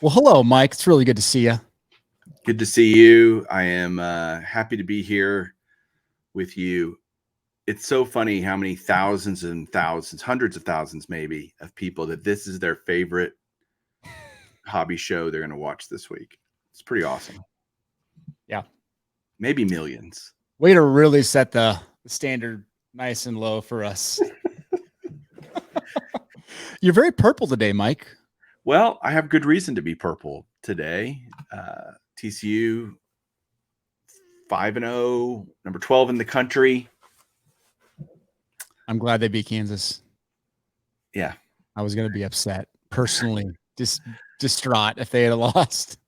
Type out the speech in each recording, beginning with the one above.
Well, hello, Mike. It's really good to see you. Good to see you. I am happy to be here with you. It's so funny how many thousands and thousands, hundreds of thousands maybe, of people that this is their favorite hobby show they're going to watch this week. It's pretty awesome. Yeah. Maybe millions. Way to really set the standard nice and low for us. You're very purple today, Mike. Well, I have good reason to be purple today. TCU 5-0, number 12 in the country. I'm glad they beat Kansas. Yeah. I was going to be upset personally, just distraught if they had lost.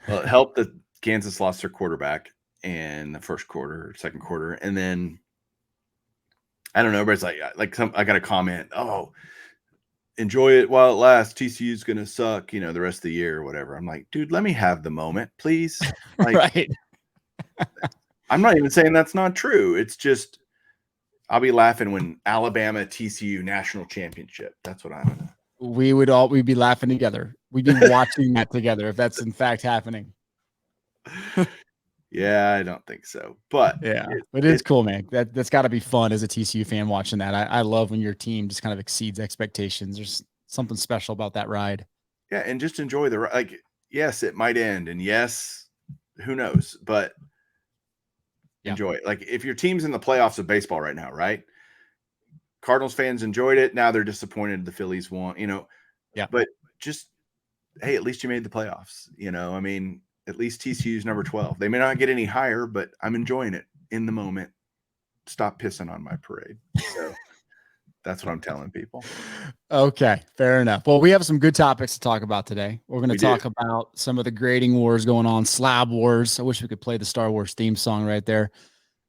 Well, it helped that Kansas lost their quarterback in the first quarter or second quarter. And then I don't know, everybody's I got a comment, oh, enjoy it while it lasts. TCU's going to suck, the rest of the year or whatever. I'm like, dude, let me have the moment, please. Right. I'm not even saying that's not true. It's just, I'll be laughing when Alabama TCU national championship. That's what I'm going to. We'd be laughing together. We'd be watching that together if that's in fact happening. Yeah, I don't think so. But yeah, it is cool, man. That's got to be fun as a TCU fan watching that. I love when your team just kind of exceeds expectations. There's something special about that ride. Yeah, and just enjoy the ride. Yes, it might end, and yes, who knows? But enjoy it. Like if your team's in the playoffs of baseball right now, right? Cardinals fans enjoyed it. Now they're disappointed the Phillies won, Yeah. But just, hey, at least you made the playoffs. I mean, at least TCU's number 12. They may not get any higher, but I'm enjoying it in the moment. Stop pissing on my parade. So that's what I'm telling people. Okay, fair enough. Well, we have some good topics to talk about today. We're going to talk about some of the grading wars going on, slab wars. I wish we could play the Star Wars theme song right there.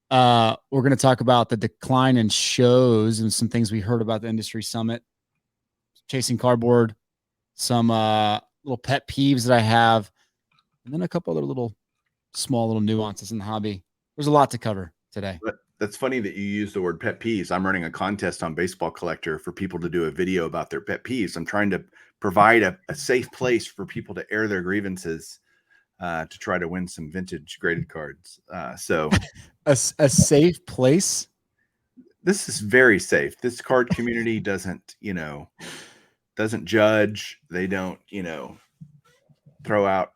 We're going to talk about the decline in shows and some things we heard about the industry summit, chasing cardboard, some little pet peeves that I have, and then a couple other small little nuances in the hobby. There's a lot to cover today. But that's funny that you use the word pet peeves. I'm running a contest on Baseball Collector for people to do a video about their pet peeves. I'm trying to provide a safe place for people to air their grievances to try to win some vintage graded cards. So a safe place. This is very safe. This card community doesn't judge. They don't, throw out,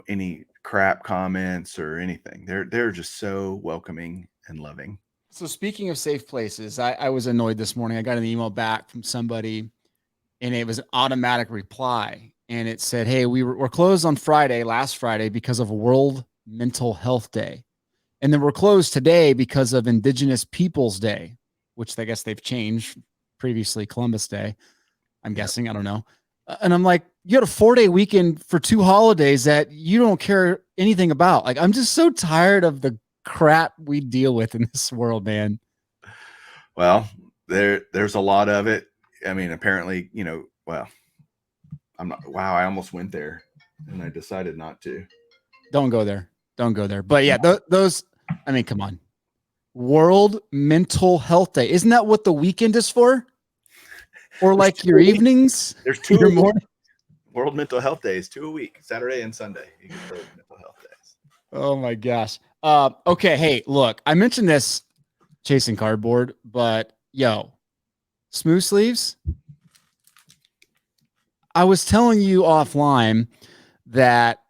any crap comments or anything. They're just so welcoming and loving. So speaking of safe places, I was annoyed this morning. I got an email back from somebody and it was an automatic reply. And it said, hey, we're closed on last Friday, because of World Mental Health Day. And then we're closed today because of Indigenous Peoples Day, which I guess they've changed, previously Columbus Day. I'm guessing, I don't know. And I'm like, you had a 4-day weekend for 2 holidays that you don't care anything about. Like, I'm just so tired of the crap we deal with in this world, man. Well, there's a lot of it. I mean, apparently, I almost went there and I decided not to. Don't go there. But yeah, those, I mean, come on. World Mental Health Day. Isn't that what the weekend is for? Or like your evenings? There's 2 your morning. World Mental Health Days, 2 a week, Saturday and Sunday. You get those mental health days. Oh my gosh. Okay. Hey, look, I mentioned this chasing cardboard, but smooth sleeves. I was telling you offline that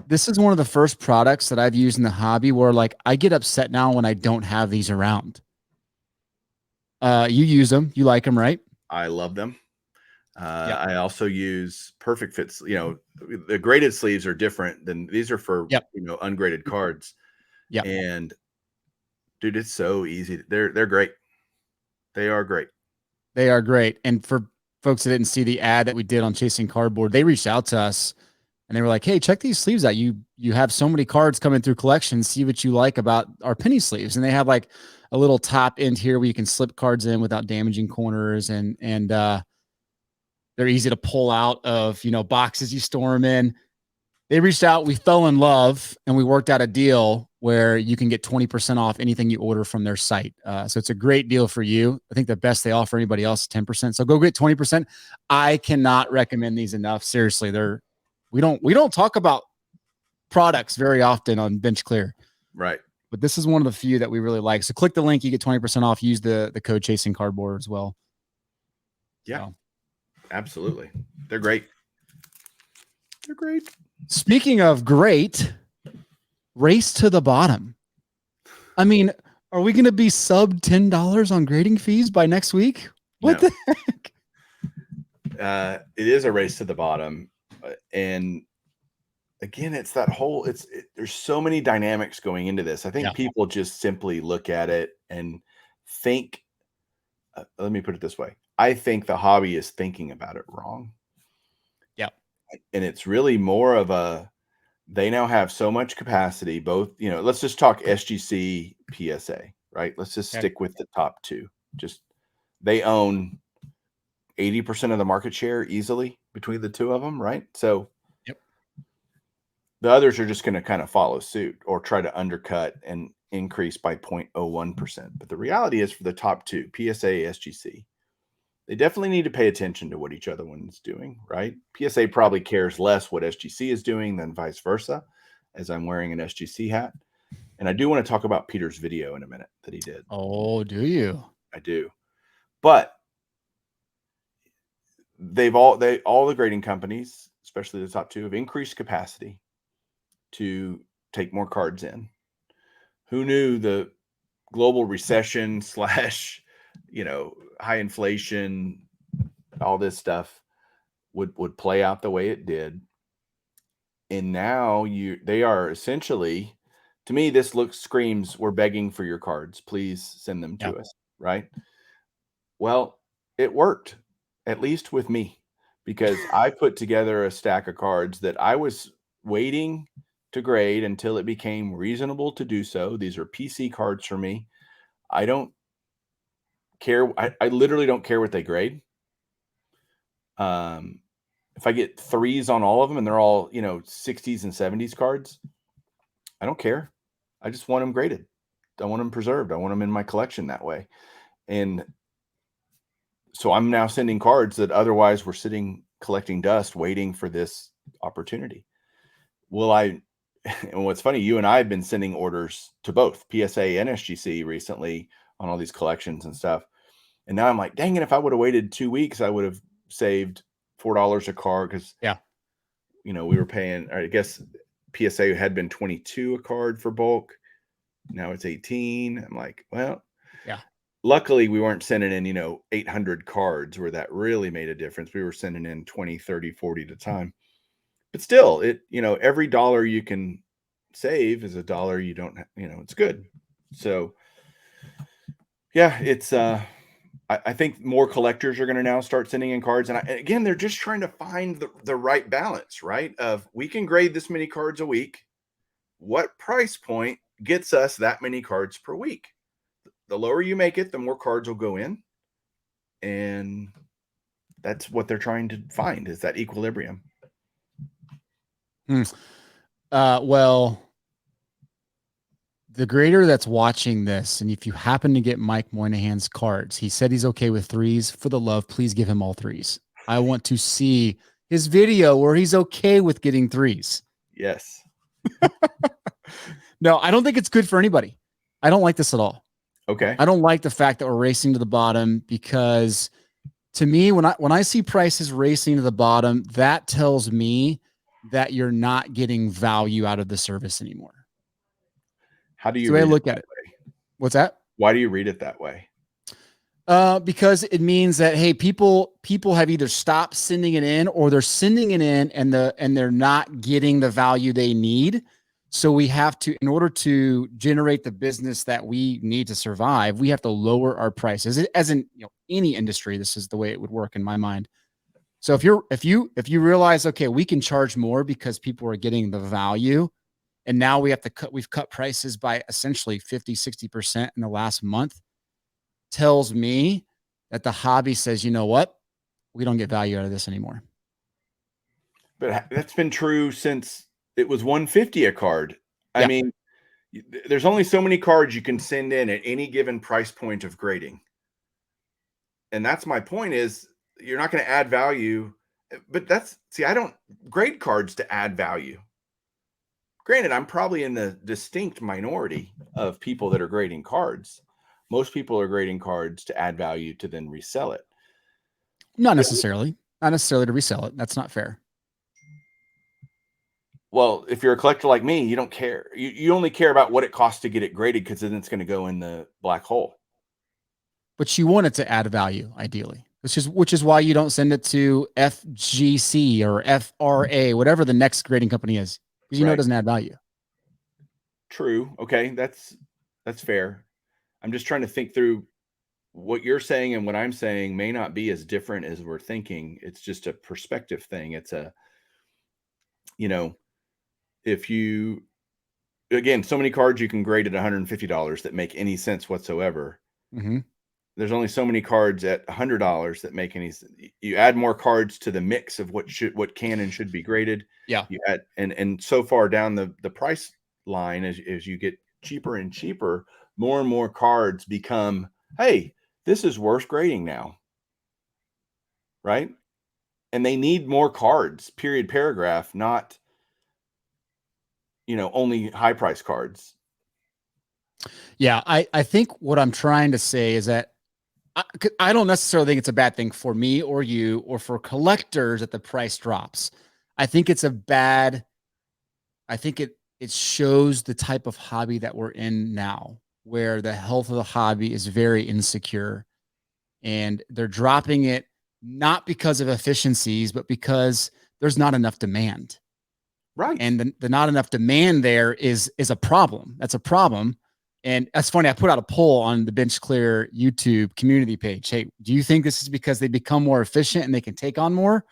this is one of the first products that I've used in the hobby where like I get upset now when I don't have these around. You use them. You like them, right? I love them. I also use perfect fits. The graded sleeves are different than these are for, ungraded cards. Yeah. And dude, it's so easy. They're great. They are great. They are great. And for folks that didn't see the ad that we did on Chasing Cardboard, they reached out to us and they were like, hey, check these sleeves out. You have so many cards coming through collections. See what you like about our penny sleeves. And they have like a little top end here where you can slip cards in without damaging corners. And they're easy to pull out of, boxes you store them in. They reached out. We fell in love and we worked out a deal where you can get 20% off anything you order from their site. So it's a great deal for you. I think the best they offer anybody else is 10%. So go get 20%. I cannot recommend these enough. Seriously, we don't talk about products very often on Bench Clear. Right. But this is one of the few that we really like. So click the link, you get 20% off. Use the code Chasing Cardboard as well. Yeah. So. Absolutely. They're great. They're great. Speaking of great, race to the bottom. I mean, are we going to be sub $10 on grading fees by next week? What the heck? It is a race to the bottom. And again, it's that whole, there's so many dynamics going into this. I think people just simply look at it and think, let me put it this way. I think the hobby is thinking about it wrong. Yeah. And it's really more of they now have so much capacity, both, let's just talk SGC, PSA, right? Let's just stick with the top two. They own 80% of the market share easily between the two of them, right? So the others are just going to kind of follow suit or try to undercut and increase by 0.01%. But the reality is for the top two, PSA, SGC, they definitely need to pay attention to what each other one's doing, right? PSA probably cares less what SGC is doing than vice versa, as I'm wearing an SGC hat. And I do want to talk about Peter's video in a minute that he did. Oh, do you? I do. But all the grading companies, especially the top two, have increased capacity to take more cards in. Who knew the global recession / high inflation, all this stuff would play out the way it did. And now they are essentially, to me, this screams, we're begging for your cards. Please send them to us, right? Well, it worked, at least with me, because I put together a stack of cards that I was waiting to grade until it became reasonable to do so. These are PC cards for me. I don't care. I literally don't care what they grade. If I get 3s on all of them and they're all, 60s and 70s cards, I don't care. I just want them graded. I want them preserved. I want them in my collection that way. And so I'm now sending cards that otherwise were sitting collecting dust, waiting for this opportunity. And what's funny, you and I have been sending orders to both PSA and SGC recently on all these collections and stuff. And now I'm like, dang it, if I would have waited 2 weeks, I would have saved $4 a card because, we were paying, I guess PSA had been 22 a card for bulk. Now it's 18. I'm like, well, luckily we weren't sending in, 800 cards where that really made a difference. We were sending in 20, 30, 40 at a time. But still, every dollar you can save is a dollar you don't, it's good. So yeah, it's, I think more collectors are going to now start sending in cards. And again, they're just trying to find the right balance, right? Of we can grade this many cards a week. What price point gets us that many cards per week? The lower you make it, the more cards will go in. And that's what they're trying to find, is that equilibrium. Well, the grader that's watching this, and if you happen to get Mike Moynihan's cards, he said he's okay with 3s. For the love, please give him all 3s. I want to see his video where he's okay with getting 3s. Yes. No, I don't think it's good for anybody. I don't like this at all. Okay. I don't like the fact that we're racing to the bottom, because to me, when I see prices racing to the bottom, that tells me that you're not getting value out of the service anymore. How do you the way I look at it? What's that? Why do you read it that way? Because it means that, hey, people have either stopped sending it in, or they're sending it in and they're not getting the value they need. So we have to, in order to generate the business that we need to survive, we have to lower our prices. As in, any industry, this is the way it would work in my mind. So if you realize, okay, we can charge more because people are getting the value, and now we've cut prices by essentially 50, 60% in the last month, tells me that the hobby says, you know what? We don't get value out of this anymore. But that's been true since it was $150 a card. I mean, there's only so many cards you can send in at any given price point of grading. And that's my point, is you're not going to add value. But I don't grade cards to add value. Granted, I'm probably in the distinct minority of people that are grading cards. Most people are grading cards to add value to then resell it. Not necessarily. Not necessarily to resell it. That's not fair. Well, if you're a collector like me, you don't care. You only care about what it costs to get it graded, because then it's going to go in the black hole. But you want it to add value, ideally. Which is why you don't send it to FGC or FRA, whatever the next grading company is, because you know it doesn't add value. True. Okay, that's fair. I'm just trying to think through what you're saying, and what I'm saying may not be as different as we're thinking. It's just a perspective thing. It's if you, again, so many cards you can grade at $150 that make any sense whatsoever. Mm-hmm. There's only so many cards at $100 that make any sense. You add more cards to the mix of what can and should be graded. Yeah. You add, and so far down the price line, as you get cheaper and cheaper, more and more cards become, hey, this is worth grading now. Right? And they need more cards, period, paragraph, not only high price cards. Yeah, I think what I'm trying to say is that I don't necessarily think it's a bad thing for me or you or for collectors that the price drops. I think it's a bad. I think it shows the type of hobby that we're in now, where the health of the hobby is very insecure, and they're dropping it not because of efficiencies, but because there's not enough demand. Right. And the not enough demand there is a problem. That's a problem. And that's funny. I put out a poll on the Bench Clear YouTube community page. Hey, do you think this is because they become more efficient and they can take on more,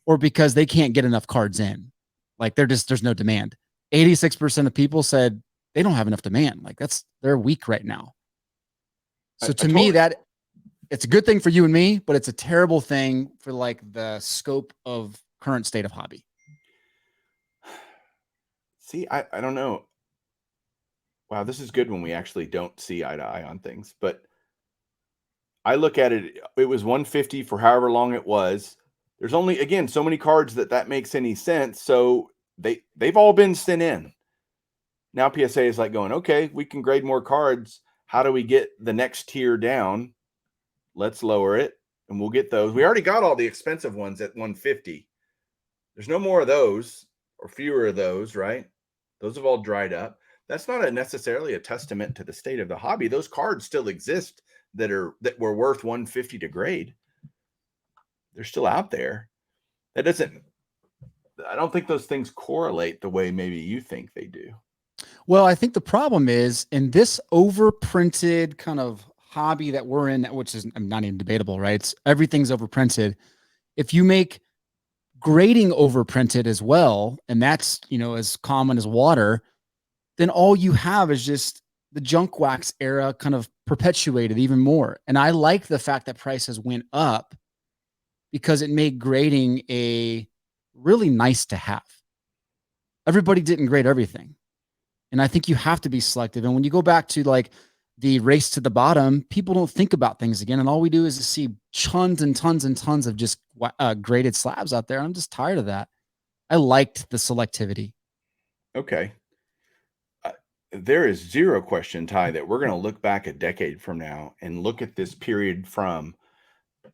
or because they can't get enough cards in? Like there's no demand. 86% of people said they don't have enough demand. Like they're weak right now. So to me, that it's a good thing for you and me, but it's a terrible thing for like the scope of current state of hobby. See, I don't know. Wow, this is good when we actually don't see eye to eye on things. But I look at it, it was 150 for however long it was. There's only, again, so many cards that makes any sense. So they've all been sent in. Now PSA is like going, okay, we can grade more cards. How do we get the next tier down? Let's lower it and we'll get those. We already got all the expensive ones at 150. There's no more of those, or fewer of those, right? Those have all dried up. That's not necessarily a testament to the state of the hobby. Those cards still exist that were worth 150 to grade. They're still out there. I don't think those things correlate the way maybe you think they do. Well, I think the problem is in this overprinted kind of hobby that we're in, which is not even debatable, right? Everything's overprinted. If you make grading overprinted as well, and that's as common as water, then all you have is just the junk wax era kind of perpetuated even more. And I like the fact that prices went up because it made grading a really nice to have. Everybody didn't grade everything. And I think you have to be selective. And when you go back to like the race to the bottom, people don't think about things again. And all we do is see tons and tons and tons of just graded slabs out there. I'm just tired of that. I liked the selectivity. Okay. There is zero question, Ty, that we're going to look back a decade from now and look at this period from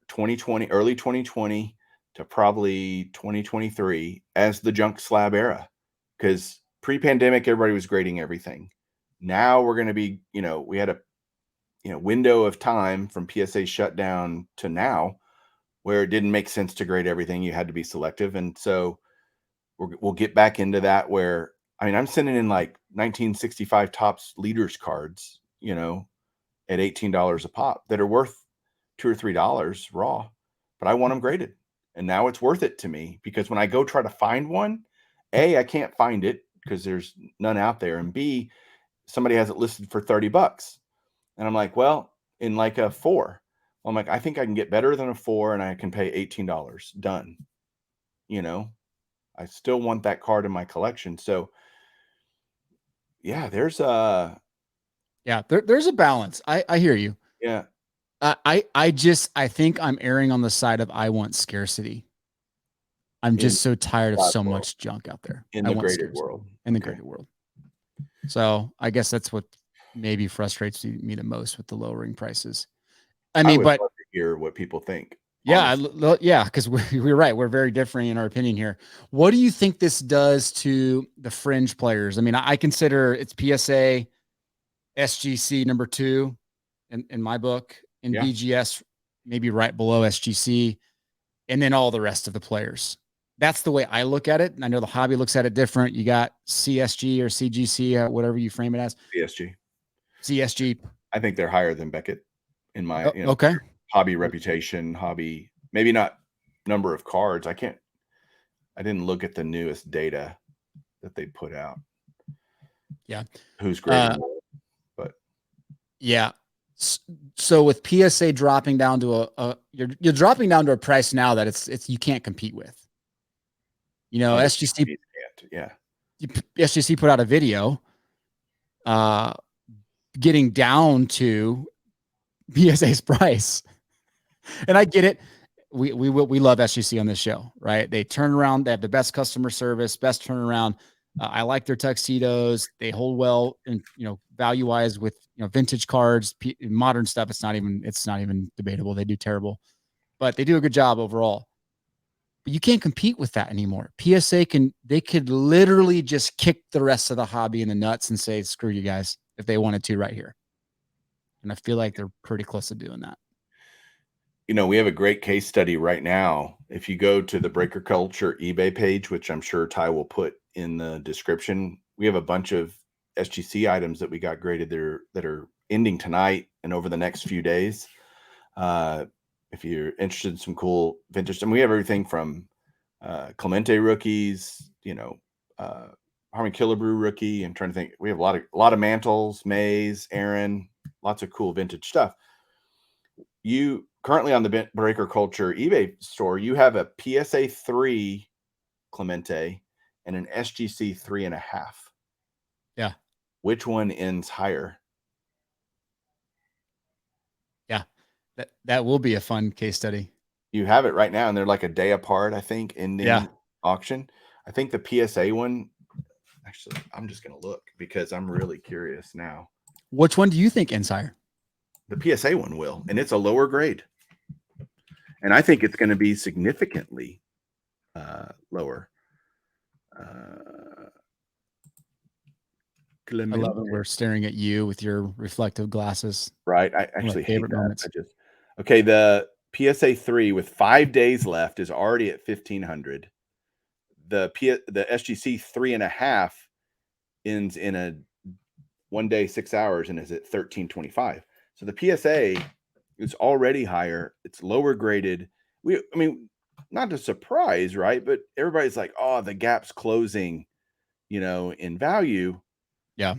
2020, early 2020 to probably 2023 as the junk slab era. Because pre-pandemic, everybody was grading everything. Now we're going to be, we had a window of time from PSA shutdown to now where it didn't make sense to grade everything. You had to be selective. And so we'll get back into that where, I'm sending in like 1965 Topps leaders cards, at $18 a pop that are worth $2 or $3 raw, but I want them graded. And now it's worth it to me because when I go try to find one, A, I can't find it because there's none out there. And B, somebody has it listed for $30. And I'm like, well, in like a 4, I'm like, I think I can get better than a 4 and I can pay $18 done. I still want that card in my collection. So yeah, there's Yeah, there's a balance. I hear you. yeah, I think I'm erring on the side of I want scarcity. I'm in just so tired of God's so world, much junk out there. in I the want graded scarcity world. in the Okay. creative world. So I guess that's what maybe frustrates me the most with the lowering prices. I I mean, would but love to hear what people think. yeah, Honestly, yeah, because we're right. We're very different in our opinion here. What do you think this does to the fringe players? I mean, I consider it's PSA, SGC number two in my book, and yeah. BGS maybe right below SGC, and then all the rest of the players. That's the way I look at it. And I know the hobby looks at it different. You got CSG or CGC, whatever you frame it as. PSG. CSG. I think they're higher than Beckett in my, Oh, okay. hobby reputation, hobby, maybe not number of cards. I didn't look at the newest data that they put out. Yeah. Who's grading more, but Yeah. So with PSA dropping down to you're dropping down to a price now that it's you can't compete with. You know, other SGC PCs can't. Yeah. SGC put out a video uh getting down to PSA's price. And I get it. We love SGC on this show, right? They turn around, they have the best customer service, best turnaround. I like their tuxedos. They hold well, and value wise with vintage cards, modern stuff. It's not even debatable. They do terrible, but they do a good job overall. But you can't compete with that anymore. They could literally just kick the rest of the hobby in the nuts and say screw you guys if they wanted to right here. And I feel like they're pretty close to doing that. We have a great case study right now. If you go to the Breaker Culture eBay page, which I'm sure Ty will put in the description, we have a bunch of SGC items that we got graded there that are ending tonight and over the next few days. If you're interested in some cool vintage, and we have everything from Clemente rookies, Harmon Killebrew rookie. I'm trying to think. We have a lot of Mantles, Mays, Aaron, lots of cool vintage stuff. You currently on the Breaker Culture eBay store, you have a PSA 3 Clemente and an SGC 3.5. Yeah. Which one ends higher? Yeah. That will be a fun case study. You have it right now, and they're like a day apart, I think, ending Yeah. auction. I think the PSA one, actually, I'm just going to look because I'm really curious now. Which one do you think ends higher? The PSA one will, and it's a lower grade. And I think it's going to be significantly lower. I love it. We're staring at you with your reflective glasses. Right. I One of actually my hate favorite that. moments. Okay. The PSA 3 with 5 days left is already at 1,500. The SGC 3.5 ends in a 1 day, 6 hours, and is at 1,325. So the PSA is already higher. It's lower graded. I mean, not a surprise, right? But everybody's like, oh, the gap's closing, in value. Yeah.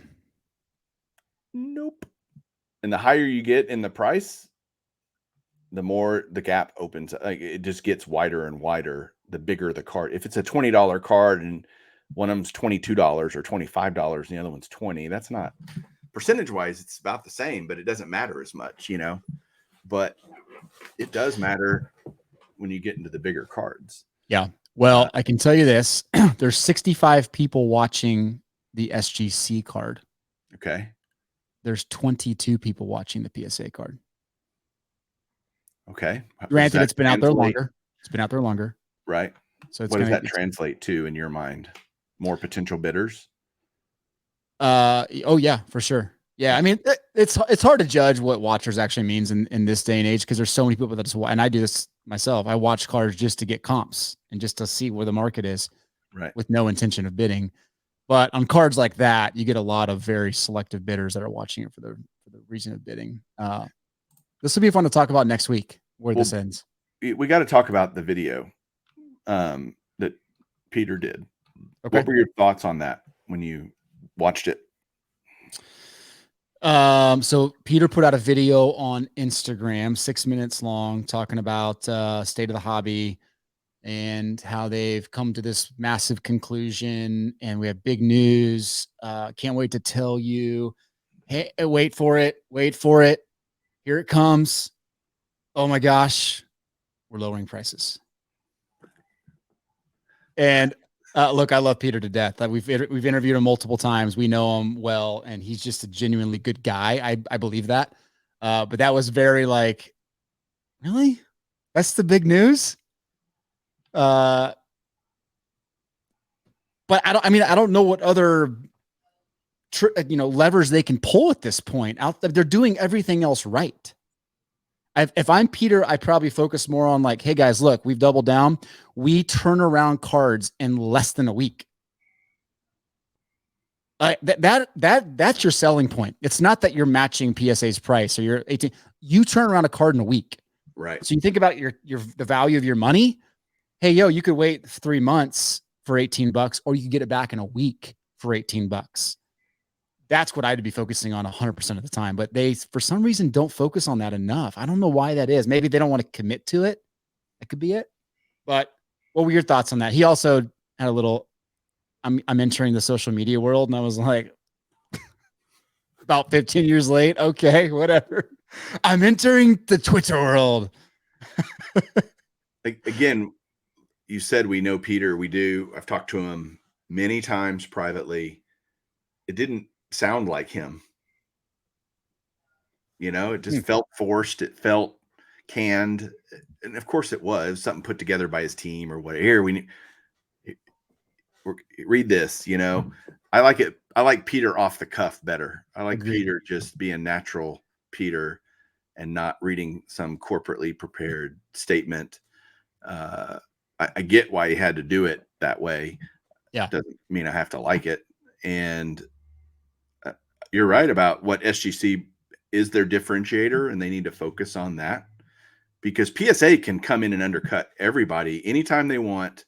Nope. And the higher you get in the price, the more the gap opens. Like it just gets wider and wider the bigger the card. If it's a $20 card and one of them's $22 or $25 and the other one's 20, that's not percentage wise, it's about the same, but it doesn't matter as much, But it does matter when you get into the bigger cards. Yeah. Well, I can tell you this. There's 65 people watching the SGC card. Okay. There's 22 people watching the PSA card. Okay. Granted, it's been out there longer. It's been out there longer. Right. So what does that translate to in your mind? More potential bidders? Oh yeah, for sure. Yeah, I mean, it's hard to judge what watchers actually means in this day and age because there's so many people that just and I do this myself. I watch cards just to get comps and just to see where the market is, right, with no intention of bidding. But on cards like that, you get a lot of very selective bidders that are watching it for the reason of bidding. This will be fun to talk about next week where this ends. We got to talk about the video that Peter did. Okay. What were your thoughts on that when you watched it? So Peter put out a video on Instagram, 6 minutes long, talking about state of the hobby. and how they've come to this massive conclusion. And we have big news. Can't wait to tell you. Hey, wait for it. Wait for it. Here it comes. Oh my gosh. We're lowering prices. And look, I love Peter to death. We've interviewed him multiple times. We know him well, and he's just a genuinely good guy. I believe that. But that was very like, really? That's the big news. But I don't. I mean, I don't know what other levers they can pull at this point. They're doing everything else right. If I'm Peter, I probably focus more on like, hey guys, look, we've doubled down. We turn around cards in less than a week. That's your selling point. It's not that you're matching PSA's price or you're 18. You turn around a card in a week. Right. So you think about the value of your money. Hey, you could wait 3 months for $18, or you could get it back in a week for $18. That's what I'd be focusing on 100% of the time. But they, for some reason, don't focus on that enough. I don't know why that is. Maybe they don't want to commit to it. That could be it. But what were your thoughts on that? He also had a little, I'm entering the social media world, and I was like, about 15 years late. Okay, whatever. I'm entering the Twitter world. Again, you said we know Peter. We do. I've talked to him many times privately. It didn't sound like him. It just felt forced. It felt canned. And of course it was something put together by his team or whatever. Here, read this, I like it. I like Peter off the cuff better. I like Agreed. Peter just being natural Peter and not reading some corporately prepared statement. I get why he had to do it that way. Yeah. Doesn't mean I have to like it. And you're right about what SGC is their differentiator, and they need to focus on that, because PSA can come in and undercut everybody anytime they want,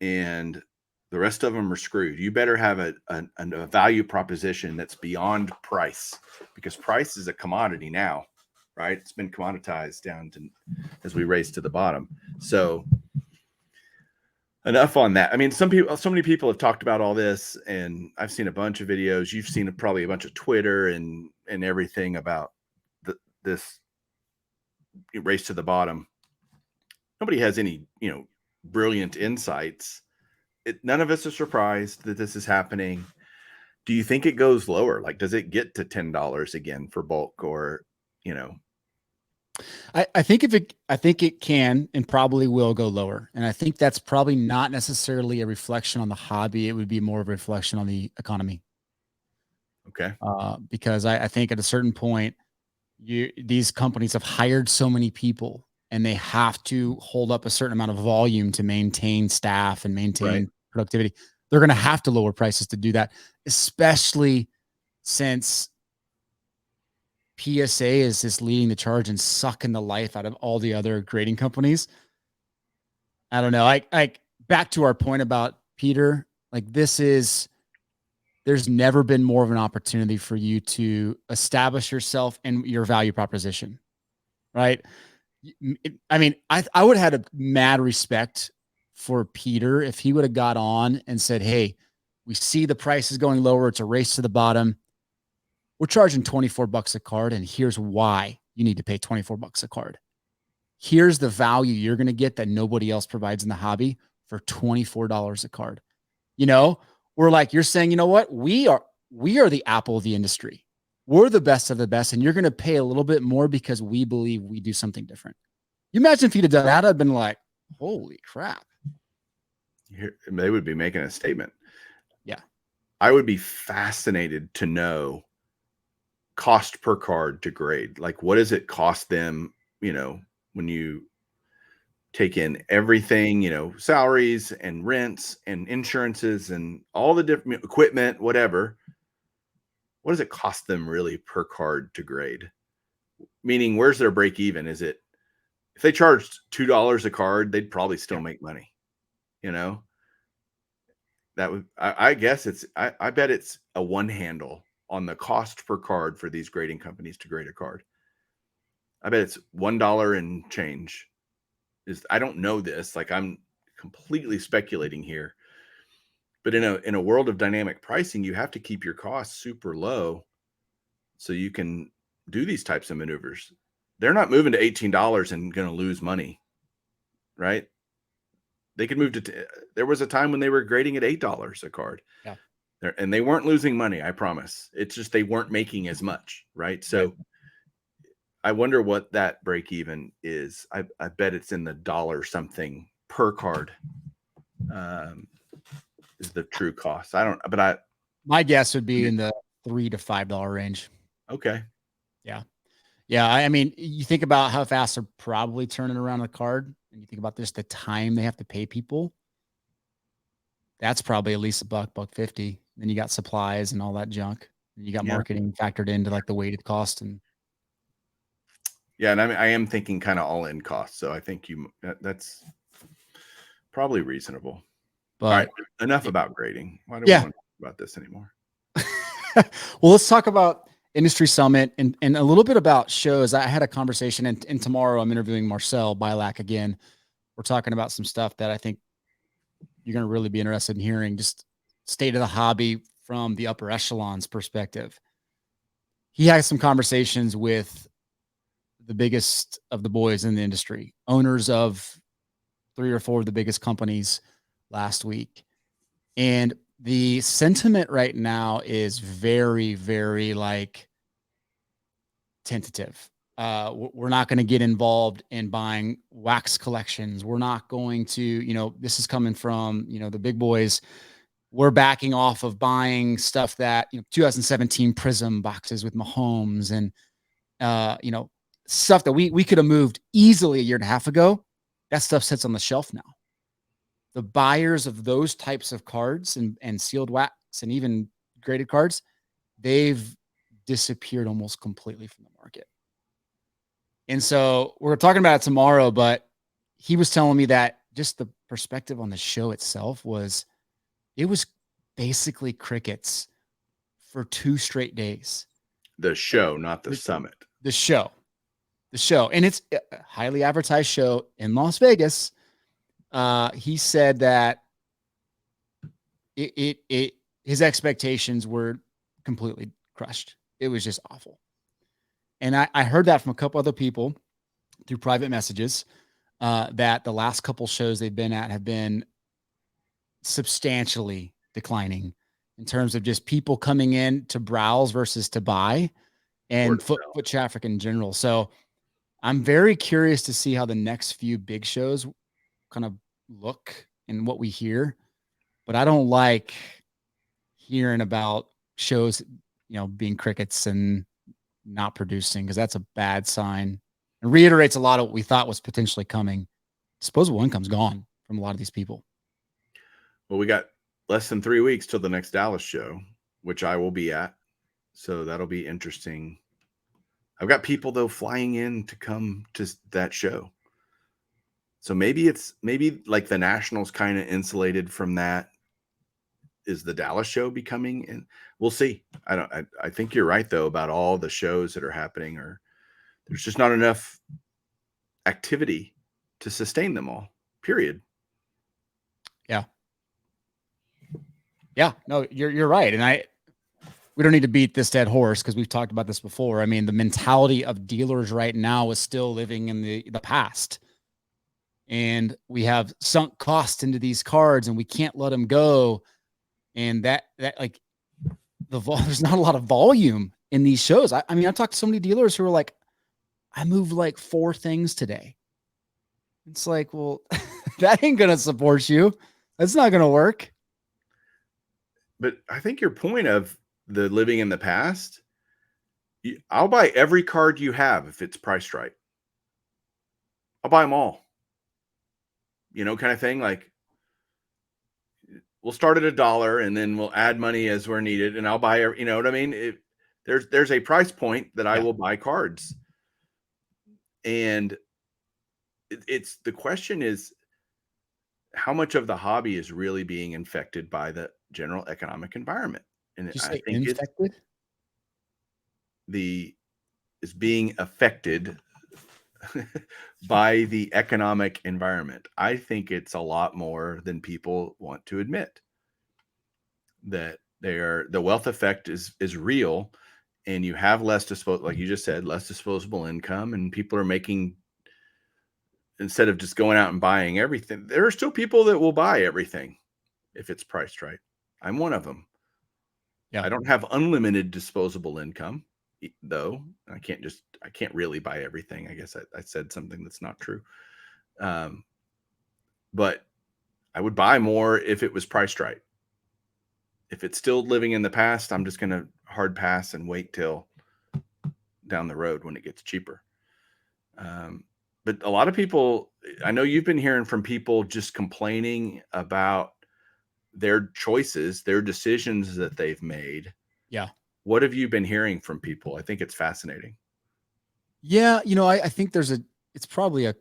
and the rest of them are screwed. You better have a value proposition that's beyond price, because price is a commodity now, right? It's been commoditized down to as we race to the bottom. So enough on that. I mean, so many people have talked about all this, and I've seen a bunch of videos. You've seen probably a bunch of Twitter and everything about this race to the bottom. Nobody has any, brilliant insights. None of us are surprised that this is happening. Do you think it goes lower? Like, does it get to $10 again for bulk, or, I think it can and probably will go lower. And I think that's probably not necessarily a reflection on the hobby. It would be more of a reflection on the economy. Okay. Because I think at a certain point, these companies have hired so many people, and they have to hold up a certain amount of volume to maintain staff and maintain productivity. They're going to have to lower prices to do that, especially since PSA is just leading the charge and sucking the life out of all the other grading companies. I don't know. Like back to our point about Peter, like there's never been more of an opportunity for you to establish yourself and your value proposition, right? I mean, I would have had a mad respect for Peter if he would have got on and said, hey, we see the price is going lower. It's a race to the bottom. We're charging $24 a card, and here's why you need to pay $24 a card. Here's the value you're going to get that nobody else provides in the hobby for $24 a card. We're like, you're saying, you know what? We are the Apple of the industry. We're the best of the best, and you're going to pay a little bit more because we believe we do something different. You imagine if he'd have done that, I'd been like, holy crap. They would be making a statement. Yeah. I would be fascinated to know cost per card to grade. Like, what does it cost them, when you take in everything, salaries and rents and insurances and all the different equipment, whatever. What does it cost them really per card to grade? Meaning, where's their break even? Is it, if they charged $2 a card, they'd probably still make money, that would, I guess I bet it's a one handle on the cost per card for these grading companies to grade a card. I bet it's $1 and change. I don't know this. Like, I'm completely speculating here. But in a world of dynamic pricing, you have to keep your costs super low so you can do these types of maneuvers. They're not moving to $18 and going to lose money, right? They could move to. There was a time when they were grading at $8 a card. Yeah. And they weren't losing money, I promise. It's just they weren't making as much, right? So Right. I wonder what that break even is. I bet it's in the dollar something per card. Is the true cost. I don't, but My guess would be in the $3 to $5 range. Okay. Yeah. Yeah. I mean, you think about how fast they're probably turning around a card, and you think about just the time they have to pay people. That's probably at least $1.50. Then you got supplies and all that junk. And you got Yeah. marketing factored into like the weighted cost. And Yeah. And I am thinking kind of all in cost. So I think that's probably reasonable. All right. but Enough about grading. Why do we yeah. want to talk about this anymore? Well, let's talk about Industry Summit and a little bit about shows. I had a conversation, and tomorrow I'm interviewing Marcel Bilac again. We're talking about some stuff that I think you're going to really be interested in hearing, just state of the hobby from the upper echelons perspective. He has some conversations with the biggest of the boys in the industry, owners of 3 or 4 of the biggest companies last week. And the sentiment right now is very, very like tentative. We're not going to get involved in buying wax collections. We're not going to, this is coming from, the big boys. We're backing off of buying stuff that, 2017 Prism boxes with Mahomes and, stuff that we could have moved easily a year and a half ago. That stuff sits on the shelf now. The buyers of those types of cards and sealed wax and even graded cards, they've disappeared almost completely from the market. And so we're talking about it tomorrow, but he was telling me that just the perspective on the show itself was basically crickets for 2 straight days. The show, not the summit. The show. And it's a highly advertised show in Las Vegas. He said that his expectations were completely crushed. It was just awful. And I heard that from a couple other people through private messages, that the last couple shows they've been at have been substantially declining in terms of just people coming in to browse versus to buy and foot traffic in general. So I'm very curious to see how the next few big shows kind of look and what we hear. But I don't like hearing about shows, being crickets and not producing, because that's a bad sign and reiterates a lot of what we thought was potentially coming. Disposable income's gone from a lot of these people. Well, we got less than 3 weeks till the next Dallas show, which I will be at. So that'll be interesting. I've got people though flying in to come to that show. So maybe like the Nationals kind of insulated from that. Is the Dallas show becoming? And we'll see. I think you're right though about all the shows that are happening, or there's just not enough activity to sustain them all. Period. Yeah. Yeah. No, you're right. And we don't need to beat this dead horse because we've talked about this before. I mean, the mentality of dealers right now is still living in the past. And we have sunk cost into these cards and we can't let them go. And that like there's not a lot of volume in these shows. I mean, I talked to so many dealers who are like, I moved like 4 things today. It's like, well, that ain't going to support you. That's not going to work. But I think your point of the living in the past, I'll buy every card you have if it's priced right. I'll buy them all. Kind of thing. Like, we'll start at $1 and then we'll add money as we're needed, and I'll buy. You know what I mean? There's a price point that I will buy cards, and it's the question is how much of the hobby is really being infected by the general economic environment, and I think infected? is being affected. by the economic environment. I think it's a lot more than people want to admit. That the wealth effect is real, and you have less disposable, like you just said, less disposable income, and people are making, instead of just going out and buying everything, there are still people that will buy everything if it's priced right. I'm one of them. Yeah. I don't have unlimited disposable income, though. I can't really buy everything. I guess I said something that's not true. But I would buy more if it was priced right. If it's still living in the past, I'm just going to hard pass and wait till down the road when it gets cheaper. But a lot of people, I know you've been hearing from people just complaining about their choices, their decisions that they've made. Yeah. What have you been hearing from people? I think it's fascinating. Yeah. I think it's probably a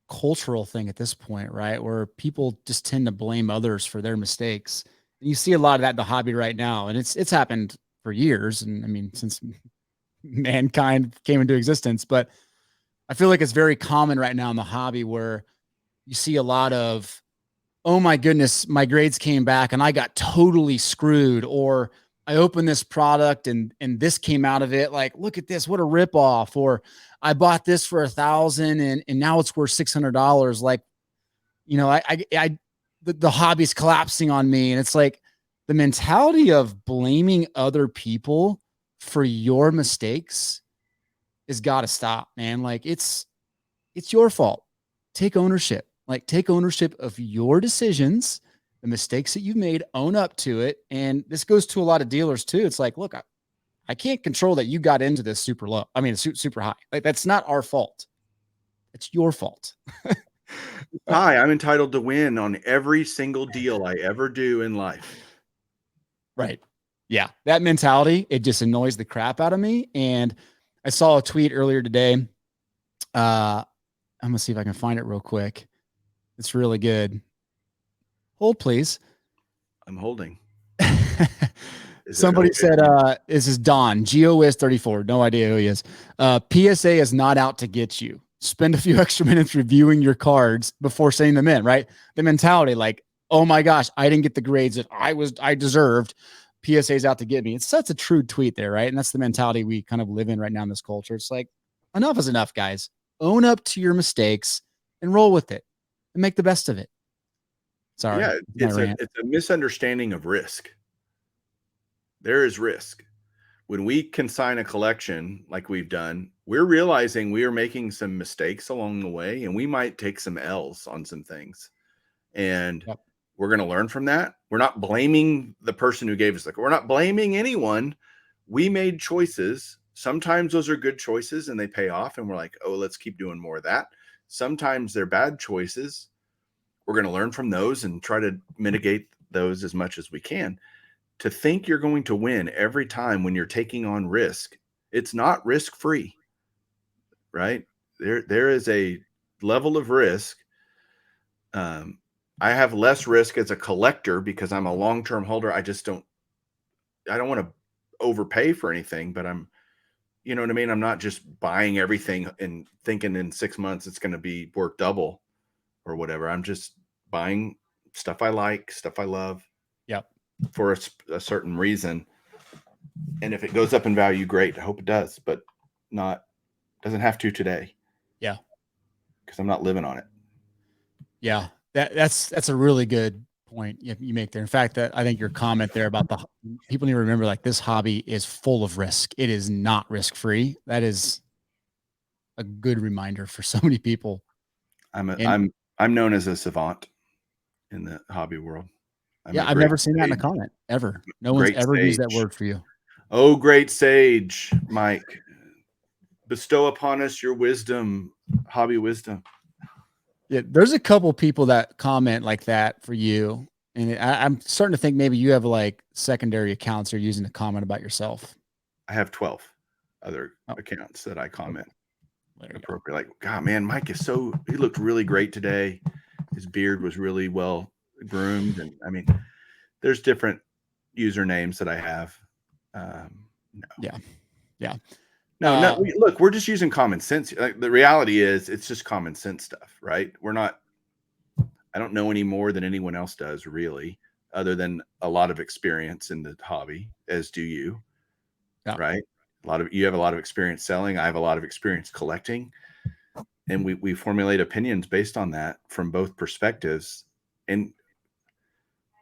cultural thing at this point, right? Where people just tend to blame others for their mistakes. And you see a lot of that in the hobby right now. And it's happened for years. And I mean, since mankind came into existence, but I feel like it's very common right now in the hobby where you see a lot of, oh my goodness, my grades came back and I got totally screwed, or I opened this product and this came out of it. Like, look at this, what a ripoff. Or I bought this for 1,000 and now it's worth $600. Like, the hobby's collapsing on me. And it's like the mentality of blaming other people for your mistakes has got to stop, man. Like it's your fault. Take ownership. Like take ownership of your decisions, the mistakes that you've made, own up to it. And this goes to a lot of dealers too. It's like, look, I can't control that you got into this super low. I mean, super high. Like that's not our fault. It's your fault. Hi, I'm entitled to win on every single deal I ever do in life. Right. Yeah. That mentality, it just annoys the crap out of me. And I saw a tweet earlier today. I'm going to see if I can find it real quick. It's really good. Hold, please. I'm holding. Somebody said, this is Don, GOS34. No idea who he is. PSA is not out to get you. Spend a few extra minutes reviewing your cards before sending them in, right? The mentality like, oh my gosh, I didn't get the grades that I deserved. PSA is out to get me. It's such a true tweet there, right? And that's the mentality we kind of live in right now in this culture. It's like, enough is enough, guys. Own up to your mistakes and roll with it and make the best of it. Sorry. Yeah, it's a misunderstanding of risk. There is risk. When we consign a collection like we've done, we're realizing we are making some mistakes along the way, and we might take some L's on some things. And Yep. we're going to learn from that. We're not blaming the person who gave us we're not blaming anyone. We made choices. Sometimes those are good choices and they pay off, and we're like, oh, let's keep doing more of that. Sometimes they're bad choices. We're going to learn from those and try to mitigate those as much as we can. To think you're going to win every time when you're taking on risk, it's not risk free, right? There is a level of risk. I have less risk as a collector because I'm a long-term holder. I don't want to overpay for anything, but you know what I mean? I'm not just buying everything and thinking in 6 months it's going to be worth double or whatever. I'm just buying stuff I like, stuff I love. Yep. For a certain reason. And if it goes up in value, great. I hope it does, but doesn't have to today. Yeah. Because I'm not living on it. Yeah. That's a really good point you make there. In fact, that I think your comment there about the people need to remember like this hobby is full of risk. It is not risk free. That is a good reminder for so many people. I'm known as a savant in the hobby world. I've never seen that in a comment ever. No one's ever used that word for you. Oh, great sage, Mike. Bestow upon us your wisdom, hobby wisdom. Yeah, there's a couple people that comment like that for you. And I'm starting to think maybe you have like secondary accounts you're using to comment about yourself. I have 12 other accounts that I comment appropriately. Like, God, man, Mike he looked really great today. His beard was really well groomed. And I mean, there's different usernames that I have. No. Yeah. No. Look, we're just using common sense. Like, the reality is, it's just common sense stuff, right? We're not. I don't know any more than anyone else does, really, other than a lot of experience in the hobby, as do you, Yeah. right? You have a lot of experience selling. I have a lot of experience collecting, and we formulate opinions based on that from both perspectives. And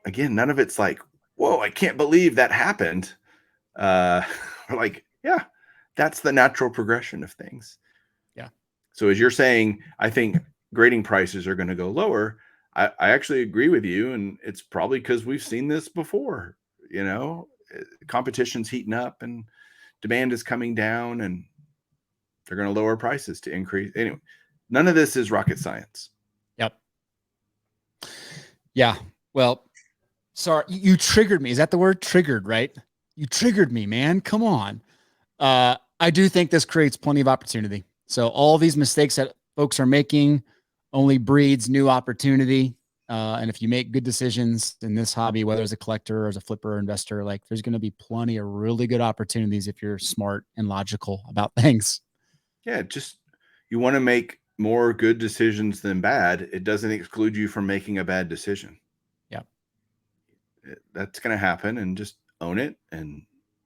again, none of it's like, whoa, I can't believe that happened. We're like, yeah, that's the natural progression of things. Yeah. So as you're saying, I think grading prices are going to go lower. I actually agree with you, and it's probably because we've seen this before. Competition's heating up and demand is coming down, and they're going to lower prices to increase. Anyway, none of this is rocket science. Yep. Yeah. Well, sorry, you triggered me. Is that the word? Triggered, right? You triggered me, man. Come on. I do think this creates plenty of opportunity. So all these mistakes that folks are making only breeds new opportunity. And if you make good decisions in this hobby, whether as a collector or as a flipper or investor, like there's going to be plenty of really good opportunities if you're smart and logical about things. Yeah, just you want to make more good decisions than bad. It doesn't exclude you from making a bad decision. Yeah. That's going to happen, and just own it and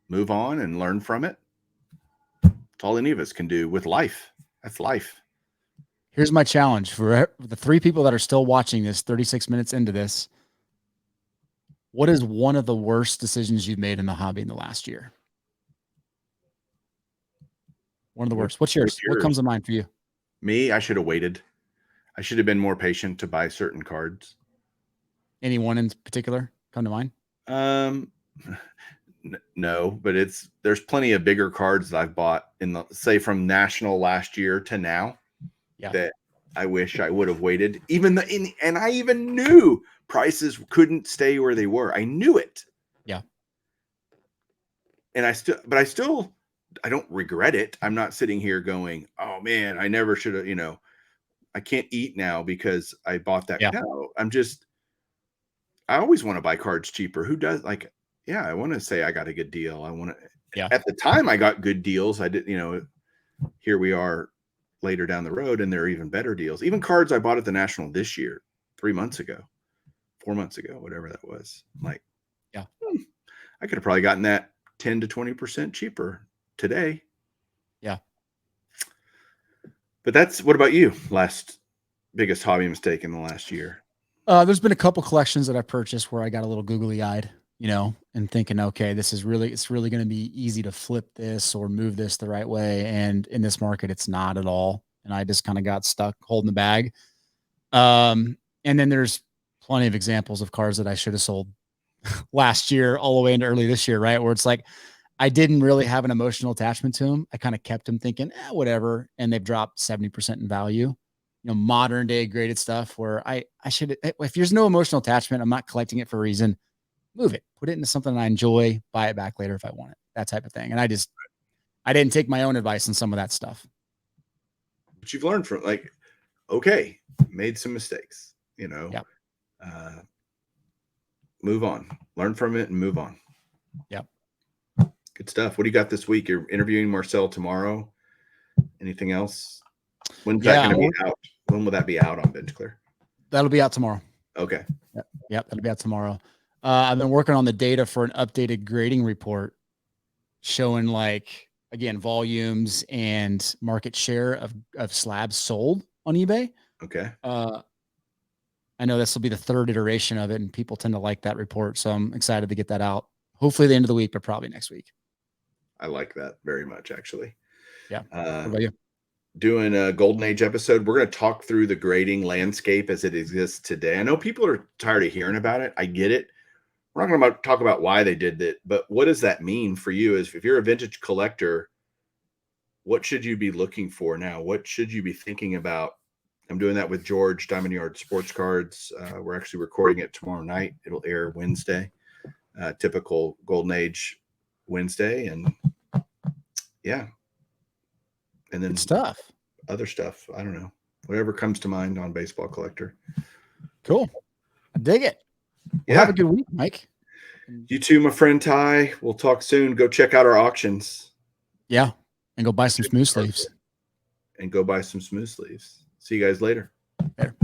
move on and learn from it. That's all any of us can do with life. That's life. Here's my challenge for the 3 people that are still watching this 36 minutes into this. What is one of the worst decisions you've made in the hobby in the last year? One of the worst. What's yours? What comes to mind for you? Me, I should have waited. I should have been more patient to buy certain cards. Any one in particular come to mind? No, but there's plenty of bigger cards that I've bought say from National last year to now. Yeah. That I wish I would have waited. And I even knew prices couldn't stay where they were. I knew it. Yeah. And I don't regret it. I'm not sitting here going, oh man, I never should have, I can't eat now because I bought that. Yeah. No, I always want to buy cards cheaper. Who does? Like, yeah, I want to say I got a good deal. At the time I got good deals. I did, here we are later down the road and there are even better deals. Even cards I bought at the National this year, 3 months ago, 4 months ago, whatever that was. I'm like, yeah, I could have probably gotten that 10 to 20% cheaper today. Yeah. But what about you? Last biggest hobby mistake in the last year? There's been a couple collections that I purchased where I got a little googly eyed, and thinking, okay, it's really going to be easy to flip this or move this the right way. And in this market, it's not at all. And I just kind of got stuck holding the bag. And then there's plenty of examples of cars that I should have sold last year all the way into early this year, right? Where it's like, I didn't really have an emotional attachment to them. I kind of kept them thinking, whatever. And they've dropped 70% in value. Modern day graded stuff where I should, if there's no emotional attachment, I'm not collecting it for a reason, move it, put it into something I enjoy, buy it back later if I want it, that type of thing. And I didn't take my own advice on some of that stuff. But you've learned from, like, okay, made some mistakes, Yep. Move on, learn from it and move on. Yep. Good stuff. What do you got this week? You're interviewing Marcel tomorrow. Anything else? When's that going to be out? When will that be out on Bench Clear? That'll be out tomorrow. Okay. Yep. That'll be out tomorrow. I've been working on the data for an updated grading report showing, like, again, volumes and market share of slabs sold on eBay. Okay. I know this will be the 3rd iteration of it, and people tend to like that report. So I'm excited to get that out. Hopefully the end of the week, but probably next week. I like that very much, actually. Yeah. What about you? Doing a Golden Age episode. We're going to talk through the grading landscape as it exists today. I know people are tired of hearing about it. I get it. We're not going to talk about why they did it, but what does that mean for you? If you're a vintage collector, what should you be looking for now? What should you be thinking about? I'm doing that with George, Diamond Yard Sports Cards. We're actually recording it tomorrow night. It'll air Wednesday, typical Golden Age Wednesday. And yeah. And then other stuff. I don't know. Whatever comes to mind on Baseball Collector. Cool. I dig it. Yeah. Well, have a good week, Mike. You too, my friend Ty. We'll talk soon. Go check out our auctions. Yeah. And go buy some smooth sleeves. And go buy some smooth sleeves. See you guys later. Later.